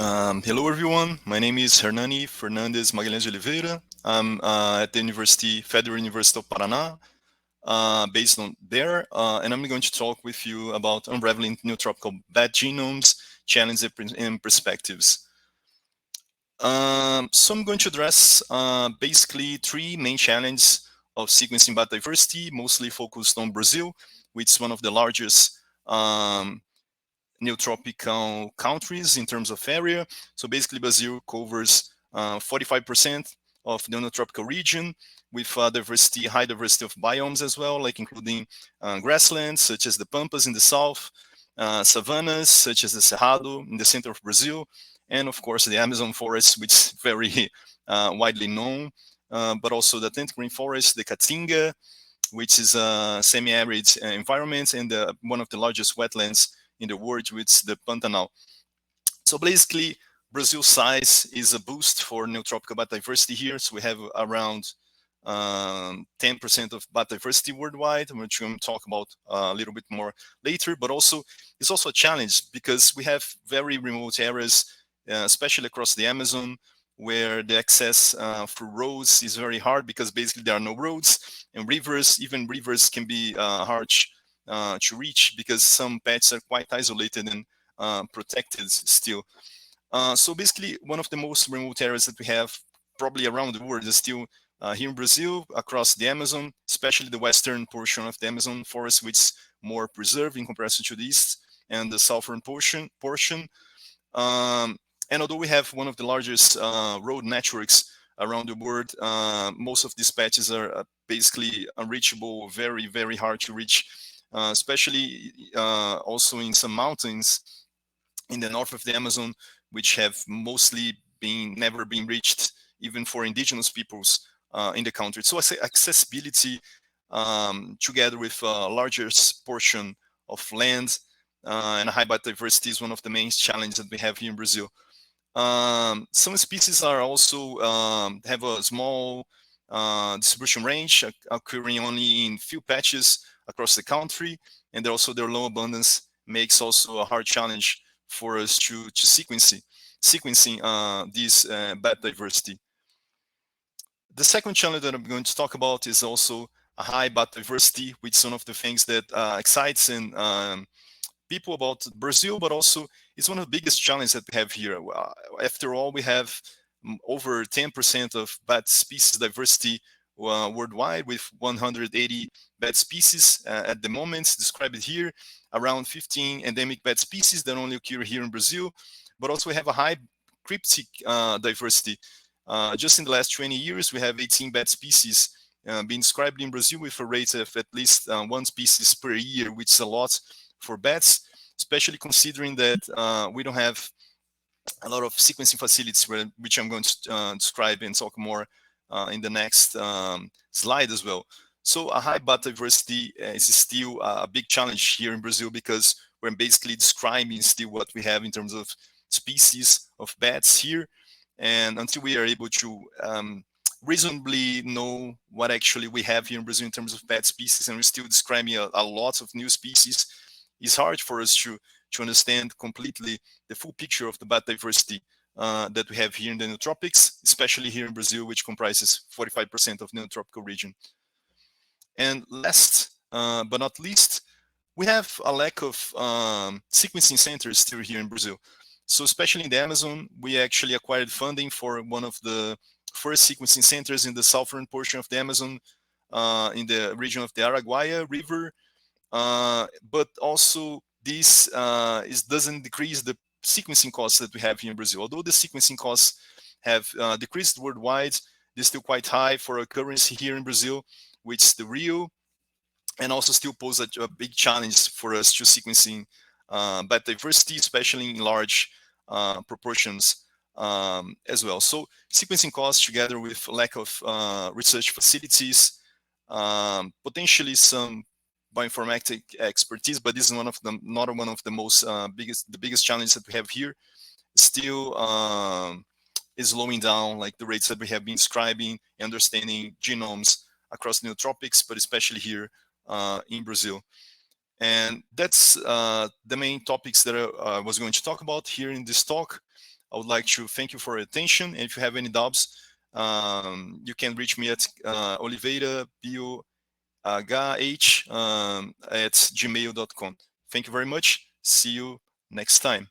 Hello everyone, my name is Hernani Oliveira. I'm at the Federal University of Paraná, based on there, and I'm going to talk with you about unraveling neotropical bat genomes, challenges and perspectives. So I'm going to address basically three main challenges of sequencing bat diversity, mostly focused on Brazil, which is one of the largest neotropical countries in terms of area. So basically Brazil covers 45% of the neotropical region with high diversity of biomes as well, like including grasslands such as the Pampas in the south, savannas such as the Cerrado in the center of Brazil, and of course the Amazon forest, which is very widely known, but also the Atlantic rainforest, the Caatinga, which is a semi-arid environment and one of the largest wetlands in the world, which is the Pantanal. So basically, Brazil's size is a boost for neotropical bat diversity here. So we have around 10% of bat diversity worldwide, which we're going to talk about a little bit more later. But also, it's also a challenge because we have very remote areas, especially across the Amazon, where the access through roads is very hard because basically there are no roads, and rivers, even rivers can be hard to reach because some pets are quite isolated and protected still. So basically, one of the most remote areas that we have probably around the world is still here in Brazil, across the Amazon, especially the western portion of the Amazon forest, which is more preserved in comparison to the east and the southern portion. And although we have one of the largest road networks around the world, most of these patches are basically unreachable, very, very hard to reach, especially also in some mountains in the north of the Amazon, which have mostly never been reached, even for indigenous peoples in the country. So accessibility, together with a larger portion of land and high biodiversity, is one of the main challenges that we have here in Brazil. Some species are also have a small distribution range, occurring only in few patches across the country, and also their low abundance makes also a hard challenge for us to sequencing this bat diversity. The second challenge that I'm going to talk about is also a high bat diversity, which is one of the things that excites and people about Brazil, but also it's one of the biggest challenges that we have here. After all, we have over 10% of bat species diversity worldwide, with 180 bat species at the moment described here, around 15 endemic bat species that only occur here in Brazil, but also we have a high cryptic diversity. Just in the last 20 years, we have 18 bat species being described in Brazil with a rate of at least one species per year, which is a lot for bats, especially considering that we don't have a lot of sequencing facilities, which I'm going to describe and talk more in the next slide as well. So a high bat diversity is still a big challenge here in Brazil because we're basically describing still what we have in terms of species of bats here. And until we are able to reasonably know what actually we have here in Brazil in terms of bat species, and we're still describing a lot of new species, it's hard for us to understand completely the full picture of the bat diversity that we have here in the neotropics, especially here in Brazil, which comprises 45% of the neotropical region. And last but not least, we have a lack of sequencing centers still here in Brazil. So especially in the Amazon, we actually acquired funding for one of the first sequencing centers in the southern portion of the Amazon, in the region of the Araguaia River. But also this doesn't decrease the sequencing costs that we have here in Brazil. Although the sequencing costs have decreased worldwide, they're still quite high for a currency here in Brazil, which is the real, and also still pose a big challenge for us to sequencing bat diversity, especially in large proportions as well. So sequencing costs, together with lack of research facilities, potentially some bioinformatic expertise, but this is not one of the most biggest challenges that we have here. Still is slowing down like the rates that we have been describing, understanding genomes across neotropics, but especially here in Brazil. And that's the main topics that I was going to talk about here in this talk. I would like to thank you for your attention. And if you have any doubts, you can reach me at Oliveira, BOHH, at gmail.com. Thank you very much. See you next time.